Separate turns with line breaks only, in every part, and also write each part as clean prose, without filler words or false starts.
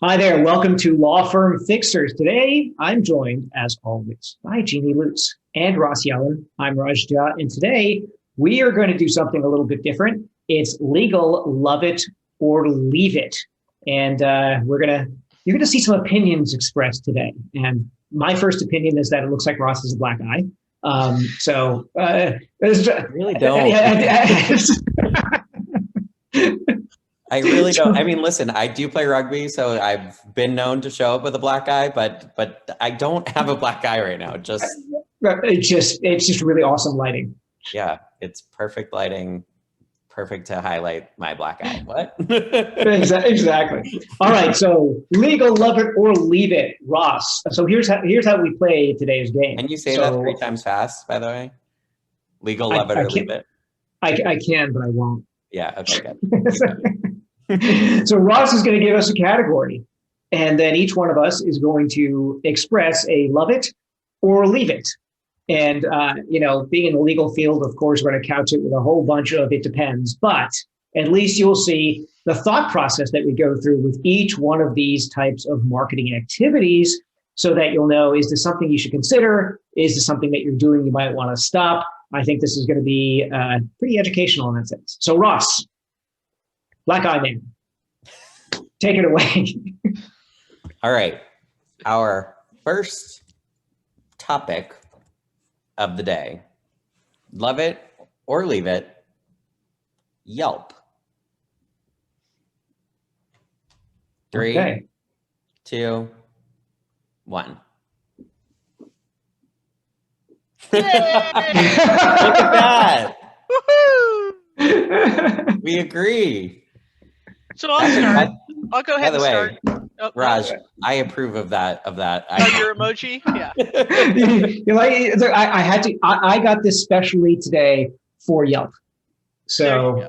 Hi there. Welcome to Law Firm Fixers. Today, I'm joined, as always, by Jeannie Lutz and Ross Yellen. I'm Raj Jha, and today we are going to do something a little bit different. It's legal, love it or leave it. And you're gonna see some opinions expressed today. And my first opinion is that it looks like Ross is a black guy.
I really don't. I really don't. I mean, listen, I do play rugby, so I've been known to show up with a black eye, but I don't have a black eye right now.
It's just really awesome lighting.
Yeah, it's perfect lighting, perfect to highlight my black eye. What?
Exactly. All right. So legal, love it or leave it, Ross. So here's how we play today's game.
Can you say that 3 times fast, by the way? Legal, love it or leave it.
I can, but I won't.
Yeah. Okay. Good.
So Ross is going to give us a category, and then each one of us is going to express a love it or leave it. And, being in the legal field, of course, we're going to couch it with a whole bunch of it depends, but at least you'll see the thought process that we go through with each one of these types of marketing activities so that you'll know, is this something you should consider? Is this something that you're doing you might want to stop? I think this is going to be pretty educational in that sense. So Ross, Black Eye Man, take it away.
All right. Our first topic of the day, love it or leave it, Yelp. 3,
okay.
2, 1.
Yay!
Look at that.
Woohoo!
We agree.
So I'll start. I'll go ahead
By the way,
and start.
Raj, I approve of that.
Oh, your emoji? Yeah.
I got this specially today for Yelp. So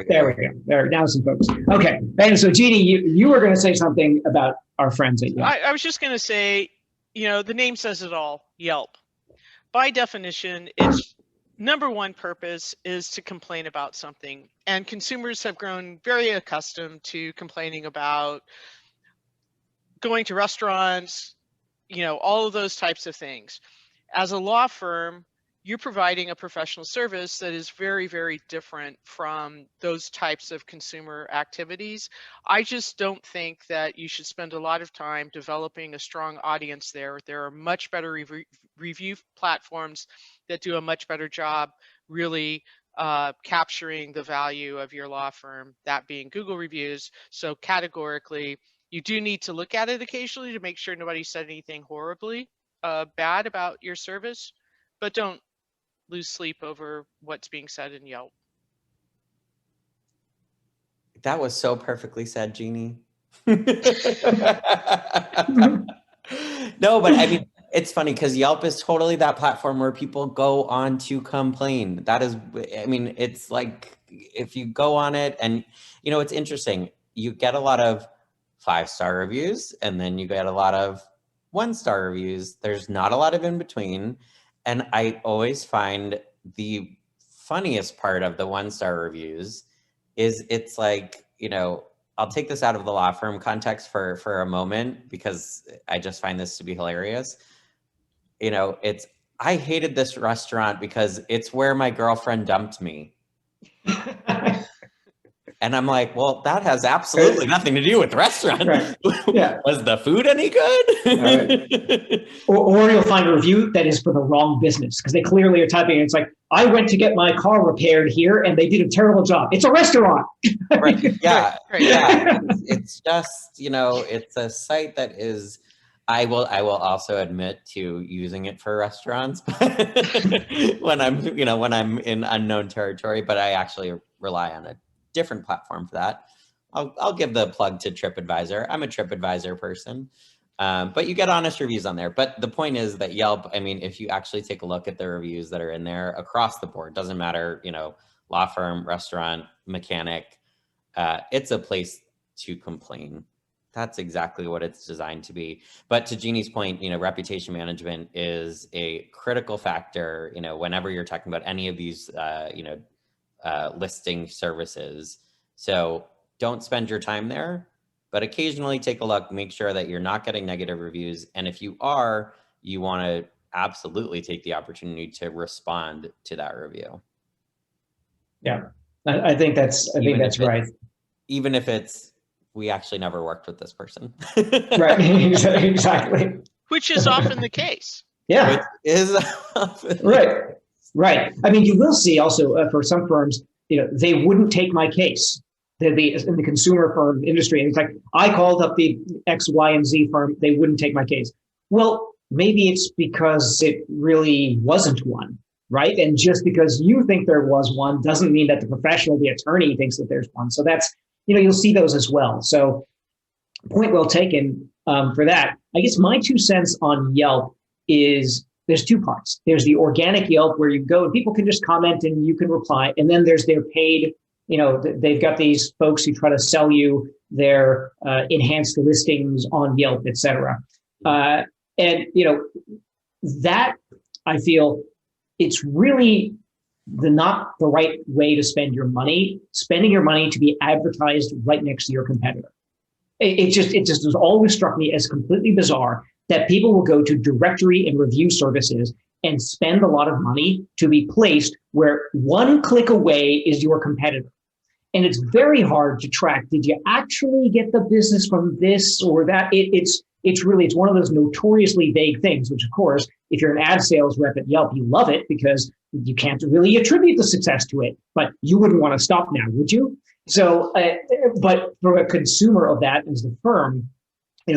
there we go. There, now some folks. Okay. And so Jeannie, you were going to say something about our friends at Yelp.
I was just going to say, the name says it all, Yelp. By definition, its number one purpose is to complain about something. And consumers have grown very accustomed to complaining about going to restaurants, all of those types of things. As a law firm, you're providing a professional service that is very, very different from those types of consumer activities. I just don't think that you should spend a lot of time developing a strong audience there. There are much better review platforms that do a much better job really capturing the value of your law firm, that being Google reviews. So categorically, you do need to look at it occasionally to make sure nobody said anything horribly bad about your service, but don't lose sleep over what's being said in Yelp.
That was so perfectly said, Jeannie. No, but I mean, it's funny because Yelp is totally that platform where people go on to complain. That is, I mean, it's like if you go on it and, it's interesting. You get a lot of 5-star reviews and then you get a lot of 1-star reviews. There's not a lot of in between. And I always find the funniest part of the 1-star reviews is it's like, I'll take this out of the law firm context for a moment because I just find this to be hilarious. It's, I hated this restaurant because it's where my girlfriend dumped me. And I'm like, well, that has absolutely nothing to do with the restaurant.
Right. Yeah.
Was the food any good?
Right. Or you'll find a review that is for the wrong business because they clearly are typing. It's like, I went to get my car repaired here and they did a terrible job. It's a restaurant.
Right. Yeah. Right. Yeah. It's just, it's a site that is, I will also admit to using it for restaurants when I'm in unknown territory, but I actually rely on it. Different platform for that. I'll give the plug to TripAdvisor. I'm a TripAdvisor person, but you get honest reviews on there. But the point is that Yelp, I mean, if you actually take a look at the reviews that are in there across the board, doesn't matter, law firm, restaurant, mechanic, it's a place to complain. That's exactly what it's designed to be. But to Jeannie's point, reputation management is a critical factor, whenever you're talking about any of these, listing services. So don't spend your time there. but occasionally take a look, make sure that you're not getting negative reviews. And if you are, you want to absolutely take the opportunity to respond to that review.
Yeah, I think that's right.
Even if it's, we actually never worked with this person.
Right, exactly.
Which is often the case.
Yeah.
Which is often
right. I mean, you will see also for some firms, they wouldn't take my case. They'd be in the consumer firm industry. And it's like, I called up the X, Y, and Z firm. They wouldn't take my case. Well, maybe it's because it really wasn't one, right? And just because you think there was one doesn't mean that the professional, the attorney, thinks that there's one. So that's, you'll see those as well. So point well taken for that. I guess my 2 cents on Yelp is there's 2 parts. There's the organic Yelp where you go and people can just comment and you can reply. And then there's their paid, they've got these folks who try to sell you their enhanced listings on Yelp, et cetera. And, that I feel it's really not the right way to spend your money, spending your money to be advertised right next to your competitor. It just has always struck me as completely bizarre that people will go to directory and review services and spend a lot of money to be placed where one click away is your competitor. And it's very hard to track. Did you actually get the business from this or that? It's one of those notoriously vague things, which of course, if you're an ad sales rep at Yelp, you love it because you can't really attribute the success to it, but you wouldn't want to stop now, would you? So, but for a consumer of that as the firm,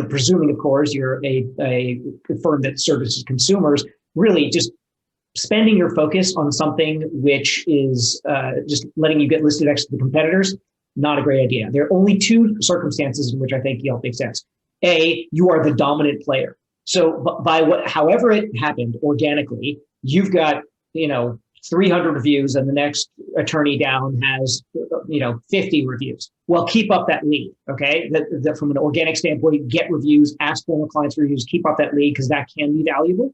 presuming of course you're a firm that services consumers, really just spending your focus on something which is just letting you get listed next to the competitors, not a great idea. There are only 2 circumstances in which I think Yelp makes sense. A, you are the dominant player. So however it happened organically, you've got, 300 reviews and the next attorney down has, 50 reviews. Well, keep up that lead, okay? That from an organic standpoint, get reviews, ask former clients for reviews, keep up that lead because that can be valuable.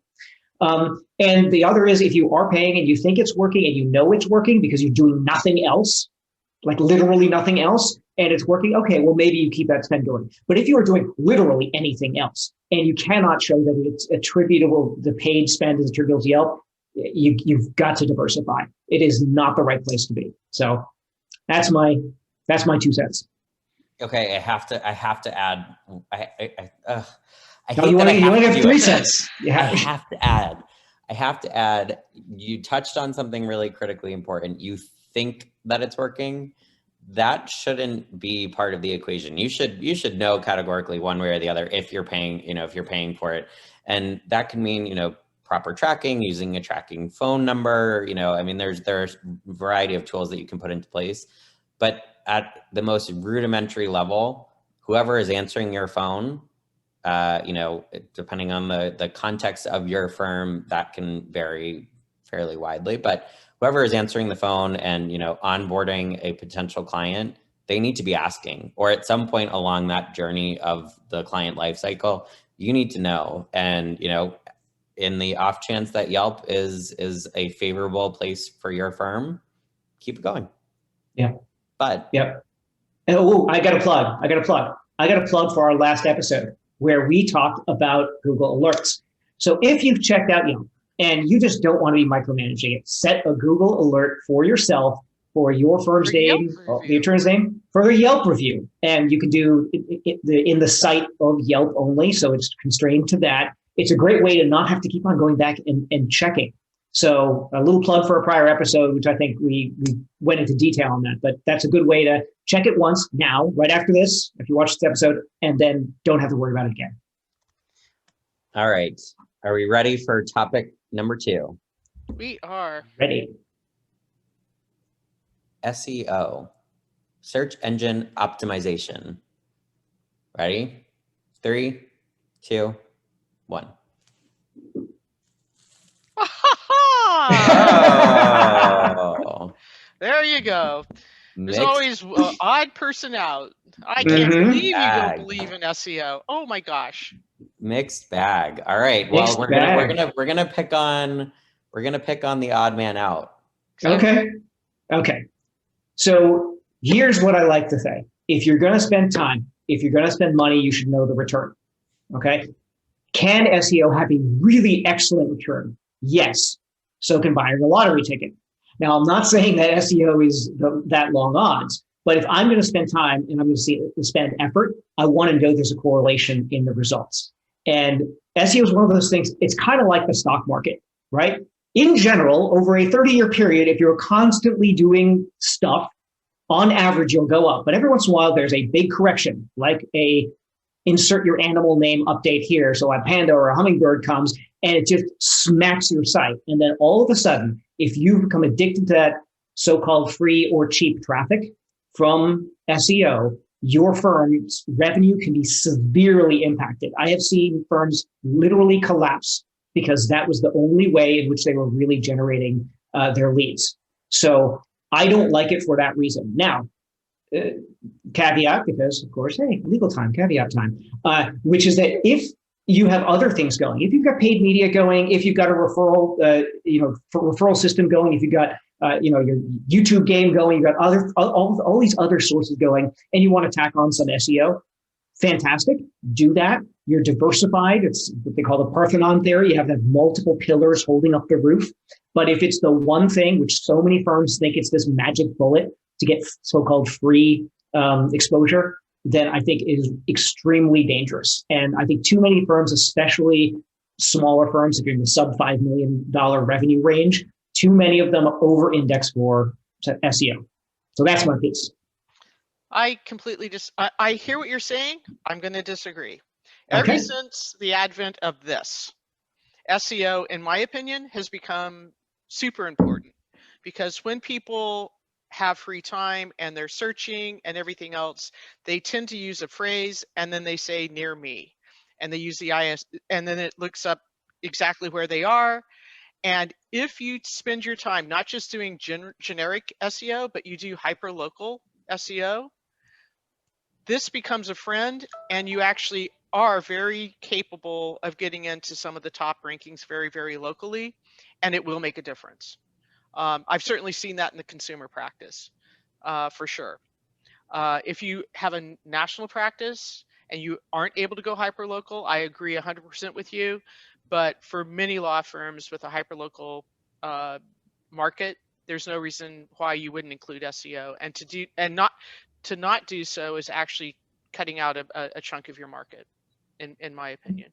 And the other is if you are paying and you think it's working and you know it's working because you're doing nothing else, like literally nothing else, and it's working, okay, well, maybe you keep that spend going. But if you are doing literally anything else and you cannot show that it's attributable, the paid spend is attributable to Yelp, you've got to diversify. It is not the right place to be. So that's my 2 cents.
Okay, I have to add.
You only have 3 cents.
Yeah. I have to add. You touched on something really critically important. You think that it's working. That shouldn't be part of the equation. You should know categorically one way or the other if you're paying, if you're paying for it. And that can mean, proper tracking, using a tracking phone number, there's a variety of tools that you can put into place. But at the most rudimentary level, whoever is answering your phone, depending on the context of your firm, that can vary fairly widely, but whoever is answering the phone and, onboarding a potential client, they need to be asking, or at some point along that journey of the client lifecycle, you need to know. And, in the off chance that Yelp is a favorable place for your firm, keep it going.
Yeah.
But
yep. And I got a plug for our last episode where we talked about Google Alerts. So if you've checked out Yelp and you just don't want to be micromanaging it, set a Google alert for yourself for your firm's name, the attorney's name, for a Yelp review. And you can do it in the site of Yelp only, so it's constrained to that. It's a great way to not have to keep on going back and checking. So a little plug for a prior episode, which I think we went into detail on that, but that's a good way to check it once now, right after this, if you watch this episode, and then don't have to worry about it again.
All right. Are we ready for topic number 2?
We are.
Ready.
SEO, search engine optimization. Ready? 3, 2, 1.
Oh. There you go. There's always an odd person out. I can't believe you don't believe in SEO. Oh my gosh.
Mixed bag. All right. Well, we're gonna pick on the odd man out.
Okay. So here's what I like to say. If you're going to spend time if you're going to spend money, you should know the return. Okay. Can SEO have a really excellent return? Yes. So can buying a lottery ticket. Now, I'm not saying that SEO is that long odds, but if I'm going to spend time and I'm going to spend effort, I want to know there's a correlation in the results. And SEO is one of those things. It's kind of like the stock market, right? In general, over a 30-year period, if you're constantly doing stuff, on average, you'll go up. But every once in a while, there's a big correction, like a insert your animal name update here. So a panda or a hummingbird comes and it just smacks your site. And then all of a sudden, if you become addicted to that so-called free or cheap traffic from SEO, your firm's revenue can be severely impacted. I have seen firms literally collapse because that was the only way in which they were really generating their leads. So I don't like it for that reason. Now, caveat, because of course, hey, legal time, caveat time, which is that if you have other things going, if you've got paid media going, if you've got a referral, referral system going, if you've got, your YouTube game going, you've got all these other sources going, and you want to tack on some SEO, fantastic, do that. You're diversified. It's what they call the Parthenon theory. You have to have multiple pillars holding up the roof. But if it's the one thing, which so many firms think it's this magic bullet to get so-called free exposure, then I think it is extremely dangerous. And I think too many firms, especially smaller firms, if you're in the sub $5 million revenue range, too many of them over-index for SEO. So that's my piece.
I completely I hear what you're saying. I'm going to disagree. Ever since the advent of this, SEO, in my opinion, has become super important, because when people have free time and they're searching and everything else, they tend to use a phrase and then they say near me, and they use the IS, and then it looks up exactly where they are. And if you spend your time not just doing generic SEO, but you do hyper-local SEO, this becomes a friend, and you actually are very capable of getting into some of the top rankings very, very locally, and it will make a difference. I've certainly seen that in the consumer practice, for sure. If you have a national practice and you aren't able to go hyper-local, I agree 100% with you. But for many law firms with a hyper-local market, there's no reason why you wouldn't include SEO. And to not do so is actually cutting out a chunk of your market, in my opinion.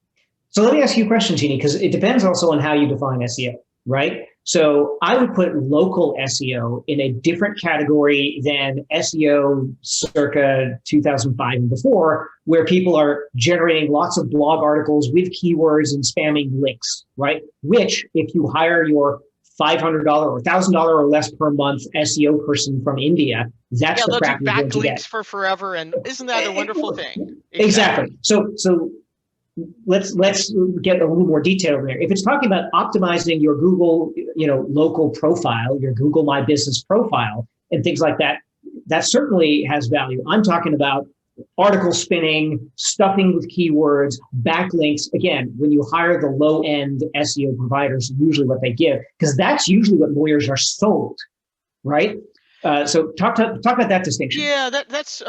So let me ask you a question, Jeannie, because it depends also on how you define SEO, right? So I would put local SEO in a different category than SEO circa 2005 and before, where people are generating lots of blog articles with keywords and spamming links, right? Which, if you hire your $500 or $1,000 or less per month SEO person from India, that's the crap you're going to get.
Backlinks for forever, and isn't that a wonderful thing?
Exactly. So let's get a little more detail there. If it's talking about optimizing your Google, local profile, your Google My Business profile, and things like that, that certainly has value. I'm talking about article spinning, stuffing with keywords, backlinks. Again, when you hire the low-end SEO providers, usually what they give, because that's usually what lawyers are sold, right? So talk about that distinction.
Yeah, that's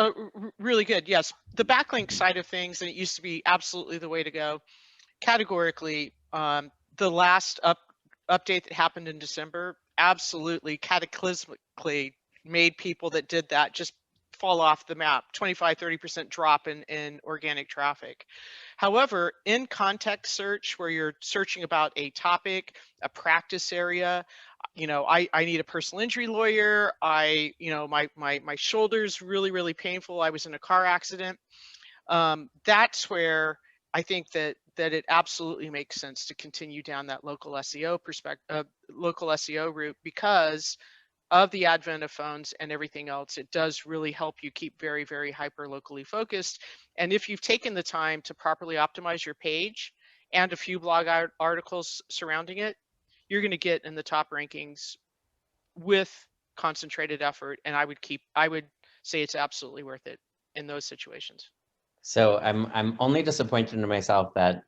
really good. Yes, the backlink side of things, and it used to be absolutely the way to go. Categorically, the last update that happened in December absolutely cataclysmically made people that did that just fall off the map. 25-30% drop in organic traffic. However, in context search, where you're searching about a topic, a practice area, I need a personal injury lawyer. My shoulder's really, really painful. I was in a car accident. That's where I think that it absolutely makes sense to continue down that local SEO route, because of the advent of phones and everything else. It does really help you keep very, very hyper locally focused. And if you've taken the time to properly optimize your page and a few blog articles surrounding it, you're going to get in the top rankings with concentrated effort. And I would say it's absolutely worth it in those situations.
So I'm only disappointed in myself that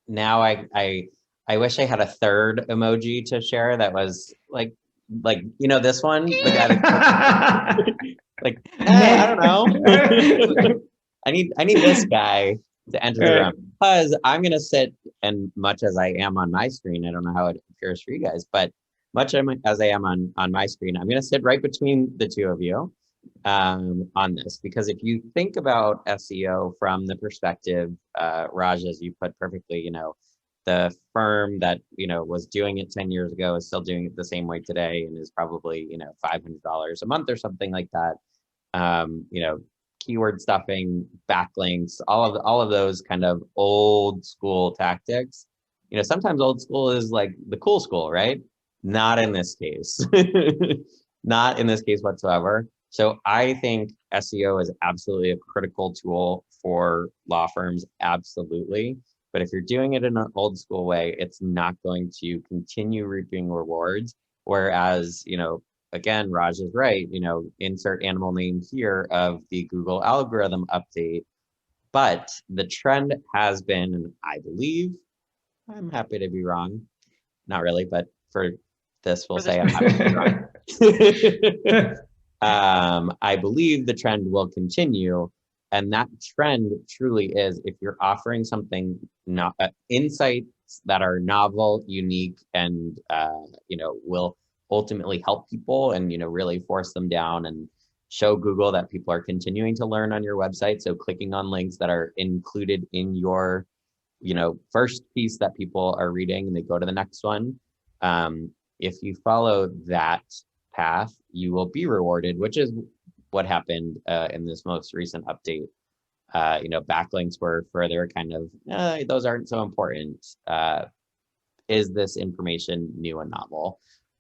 now I wish I had a third emoji to share that was like this one, the guy that, I don't know. I need this guy to enter the room, because I'm going to sit, and much as I am on my screen, I don't know how it appears for you guys, but much as I am on my screen, I'm going to sit right between the two of you on this, because if you think about SEO from the perspective, Raj, as you put perfectly, you know, the firm that, you know, was doing it 10 years ago is still doing it the same way today, and is probably, you know, $500 a month or something like that. You know, keyword stuffing, backlinks, all of those kind of old school tactics. You know, sometimes old school is like the cool school, right? Not in this case. Not in this case whatsoever. So I think SEO is absolutely a critical tool for law firms, absolutely. But if you're doing it in an old school way, it's not going to continue reaping rewards. Whereas, you know, again, Raj is right, you know, insert animal name here of the Google algorithm update. But the trend has been, and I believe, I'm happy to be wrong. Not really, but for this, we'll say I'm happy to be wrong. I believe the trend will continue. And that trend truly is, if you're offering something, not insights that are novel, unique, and you know, will ultimately help people, and you know, really force them down and show Google that people are continuing to learn on your website. So clicking on links that are included in your, you know, first piece that people are reading, and they go to the next one. If you follow that path, you will be rewarded, which is what happened in this most recent update. You know, backlinks were further kind of, those aren't so important. Is this information new and novel?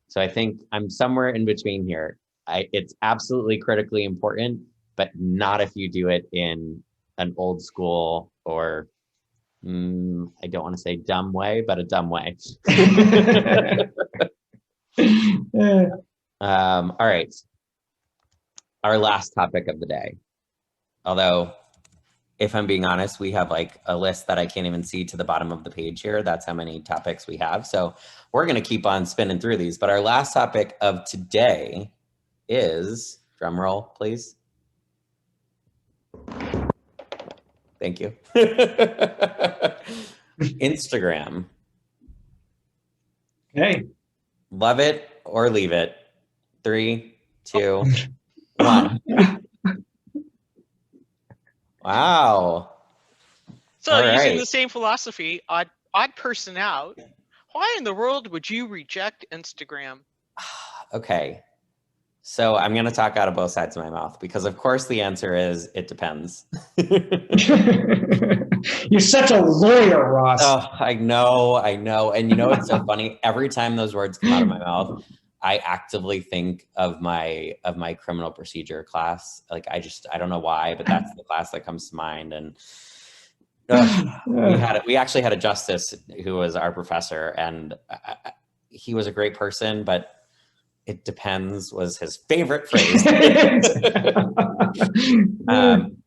So I think I'm somewhere in between here. It's absolutely critically important, but not if you do it in an old school, or I don't want to say dumb way, but a dumb way. All right. Our last topic of the day. Although, if I'm being honest, we have like a list that I can't even see to the bottom of the page here. That's how many topics we have. So we're going to keep on spinning through these. But our last topic of today is, drum roll, please. Thank you. Instagram.
Okay.
Love it or leave it. 3, 2, 1. Wow.
So using the same philosophy, odd person out, why in the world would you reject Instagram?
Okay. So I'm going to talk out of both sides of my mouth, because of course the answer is it depends.
You're such a lawyer, Ross.
Oh, I know. And you know, it's so funny. Every time those words come out of my mouth, I actively think of my criminal procedure class. Like, I don't know why, but that's the class that comes to mind. And we actually had a justice who was our professor, and he was a great person, but it depends was his favorite phrase.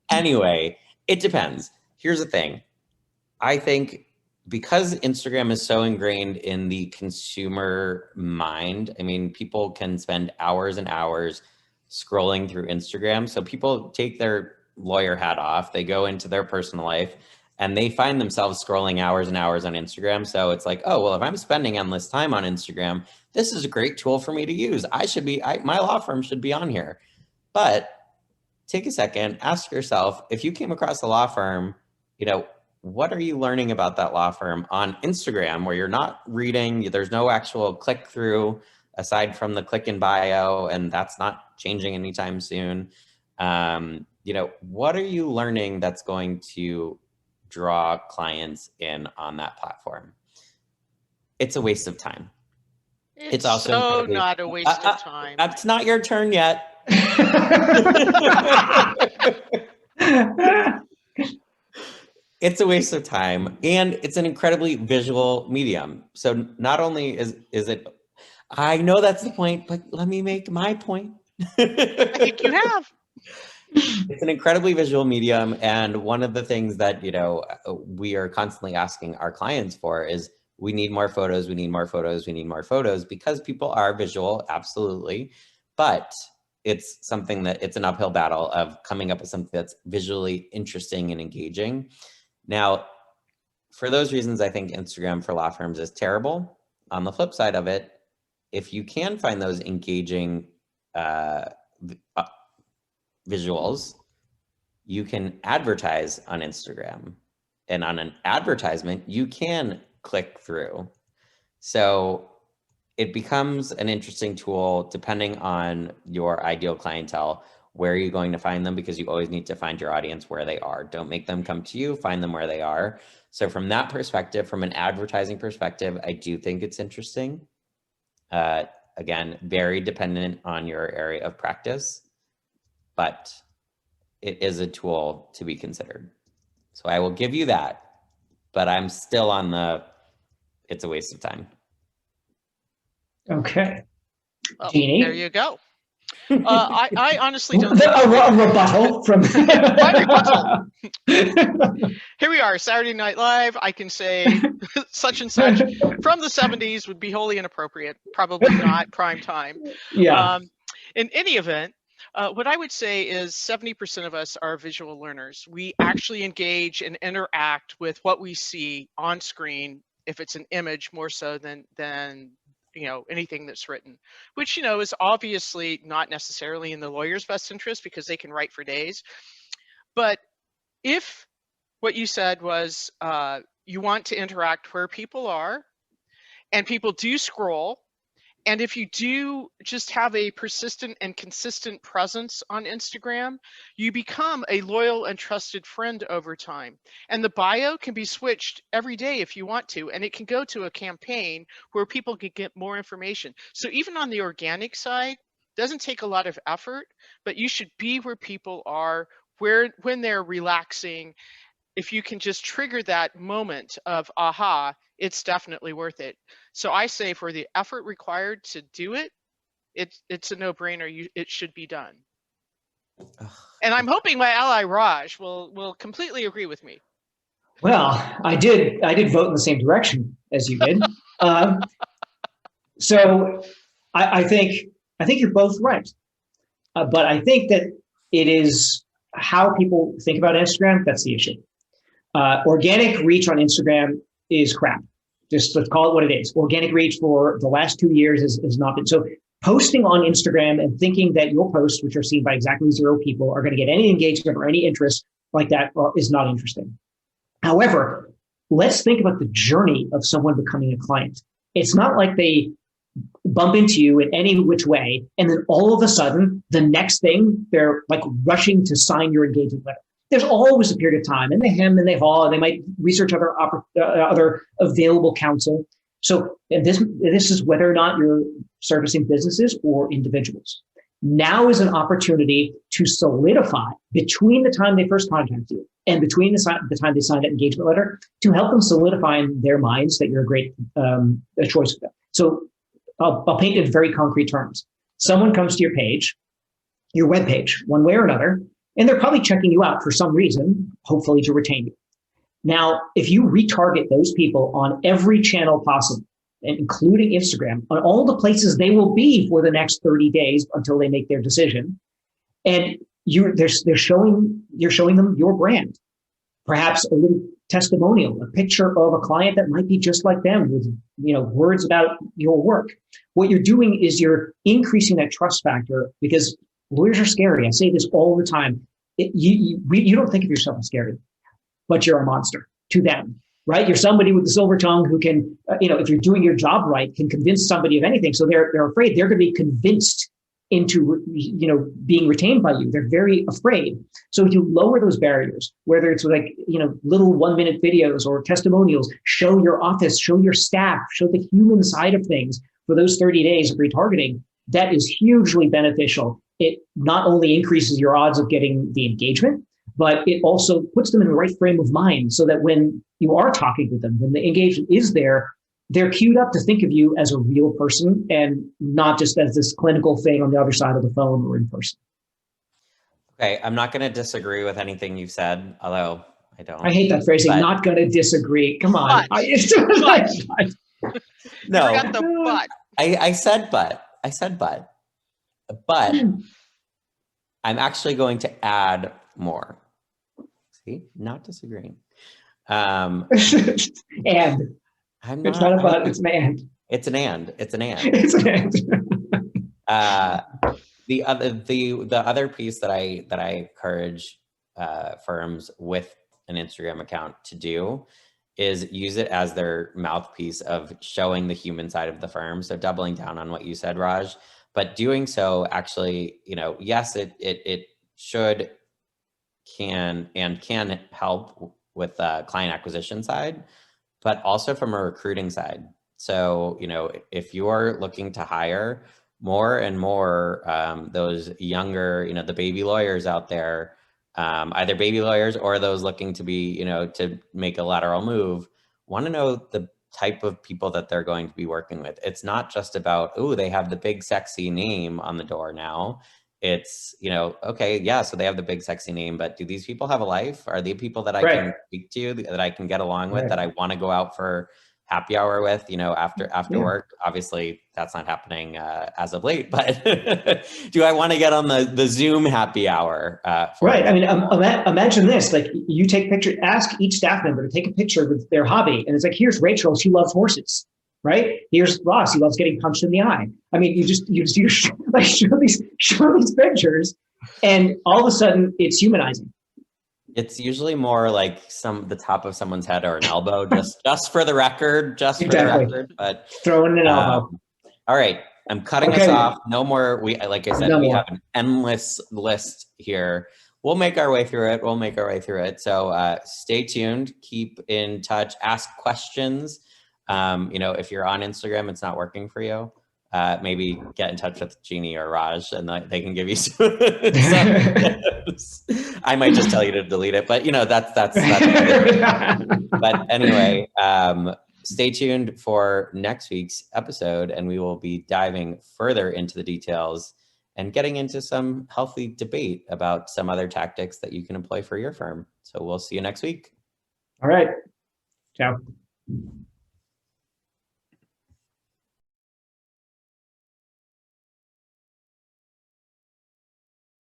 Anyway, it depends. Here's the thing. I think because Instagram is so ingrained in the consumer mind, I mean, people can spend hours and hours scrolling through Instagram. So people take their lawyer hat off, they go into their personal life, and they find themselves scrolling hours and hours on Instagram. So it's like, oh, well, if I'm spending endless time on Instagram, this is a great tool for me to use. My law firm should be on here. But take a second, ask yourself, if you came across a law firm, you know, what are you learning about that law firm on Instagram, where you're not reading, there's no actual click through aside from the click in bio, and that's not changing anytime soon. You know, what are you learning that's going to draw clients in on that platform? It's a waste of time.
It's also not a waste of time.
It's not your turn yet. It's a waste of time, and it's an incredibly visual medium. So not only is it, I know that's the point, but let me make my point.
I think you have.
It's an incredibly visual medium, and one of the things that, you know, we are constantly asking our clients for is, we need more photos, we need more photos, we need more photos, because people are visual, absolutely. But it's something that it's an uphill battle of coming up with something that's visually interesting and engaging. Now, for those reasons, I think Instagram for law firms is terrible. On the flip side of it, if you can find those engaging visuals, you can advertise on Instagram. And on an advertisement, you can click through. So it becomes an interesting tool depending on your ideal clientele. Where are you going to find them? Because you always need to find your audience where they are. Don't make them come to you, find them where they are. So from that perspective, from an advertising perspective, I do think it's interesting. Again, very dependent on your area of practice, but it is a tool to be considered. So I will give you that, but I'm still on the, it's a waste of time.
Okay.
Well,
Jeannie?
there you go. I honestly don't think
a rebuttal from
my rebuttal. Here we are, Saturday Night Live. I can say such and such from the 70s would be wholly inappropriate, probably not prime time.
Yeah.
In any event, what I would say is 70% of us are visual learners. We actually engage and interact with what we see on screen, if it's an image more so than anything that's written, which, is obviously not necessarily in the lawyer's best interest because they can write for days. But if what you said was you want to interact where people are and people do scroll, and if you do just have a persistent and consistent presence on Instagram, you become a loyal and trusted friend over time. And the bio can be switched every day if you want to, and it can go to a campaign where people can get more information. So even on the organic side, it doesn't take a lot of effort, but you should be where people are, when they're relaxing. If you can just trigger that moment of aha, it's definitely worth it. So I say for the effort required to do it, it's a no-brainer. It should be done. And I'm hoping my ally Raj will completely agree with me.
Well, I did vote in the same direction as you did. So I think you're both right. But I think that it is how people think about Instagram that's the issue. Organic reach on Instagram is crap. Just let's call it what it is. Organic reach for the last 2 years has not been. So posting on Instagram and thinking that your posts, which are seen by exactly 0 people, are going to get any engagement or any interest like that is not interesting. However, let's think about the journey of someone becoming a client. It's not like they bump into you in any which way, and then all of a sudden, the next thing, they're like rushing to sign your engagement letter. There's always a period of time, and they hem and they haw, and they might research other available counsel. So and this is whether or not you're servicing businesses or individuals. Now is an opportunity to solidify between the time they first contact you and between the time they sign that engagement letter to help them solidify in their minds that you're a great choice for them. So I'll paint it in very concrete terms. Someone comes to your page, your web page, one way or another, and they're probably checking you out for some reason, hopefully to retain you. Now, if you retarget those people on every channel possible, including Instagram, on all the places they will be for the next 30 days until they make their decision, and you're showing them your brand, perhaps a little testimonial, a picture of a client that might be just like them with words about your work. What you're doing is you're increasing that trust factor because lawyers are scary. I say this all the time. You don't think of yourself as scary, but you're a monster to them, right? You're somebody with a silver tongue who can, if you're doing your job right, can convince somebody of anything. So they're afraid they're going to be convinced into, being retained by you. They're very afraid. So if you lower those barriers, whether it's like, little 1-minute videos or testimonials, show your office, show your staff, show the human side of things for those 30 days of retargeting, that is hugely beneficial. It not only increases your odds of getting the engagement, but it also puts them in the right frame of mind so that when you are talking with them, when the engagement is there, they're queued up to think of you as a real person and not just as this clinical thing on the other side of the phone or in person.
Okay, I'm not going to disagree with anything you've said, although I don't.
I hate that phrasing,
but...
not going to disagree. Come on.
No.
No.
I said but.
I said but. But I'm actually going to add more. See, not disagreeing.
And
I'm
it's
not.
not about, it's an and.
It's an and. It's an and.
It's an and.
The other piece that I encourage firms with an Instagram account to do is use it as their mouthpiece of showing the human side of the firm. So doubling down on what you said, Raj, but doing so actually, you know, yes, it should, can help with the client acquisition side, but also from a recruiting side. So, you know, if you're looking to hire more and more those younger, you know, the baby lawyers out there, either baby lawyers or those looking to be, you know, to make a lateral move, want to know the type of people that they're going to be working with. It's not just about, oh, they have the big sexy name on the door now. It's, you know, okay, yeah, so they have the big sexy name, but do these people have a life? Are they people that I can speak to, that I can get along with, that I want to go out for happy hour with, you know, after work? Obviously that's not happening as of late, but do I want to get on the Zoom happy hour?
Right. I mean, imagine this, like you take picture, ask each staff member to take a picture with their hobby. And it's like, here's Rachel, she loves horses, right? Here's Ross, he loves getting punched in the eye. I mean, you like show these pictures and all of a sudden it's humanizing.
It's usually more like the top of someone's head or an elbow, just for the record, but
throwing an elbow.
All right, I'm cutting us off. No more. Like I said, we have an endless list here. We'll make our way through it. So stay tuned. Keep in touch. Ask questions. You know, if you're on Instagram, it's not working for you. Maybe get in touch with Jeannie or Raj, and they can give you some tips. I might just tell you to delete it, but you know, that's but anyway, stay tuned for next week's episode, and we will be diving further into the details and getting into some healthy debate about some other tactics that you can employ for your firm. So we'll see you next week.
All right. Ciao.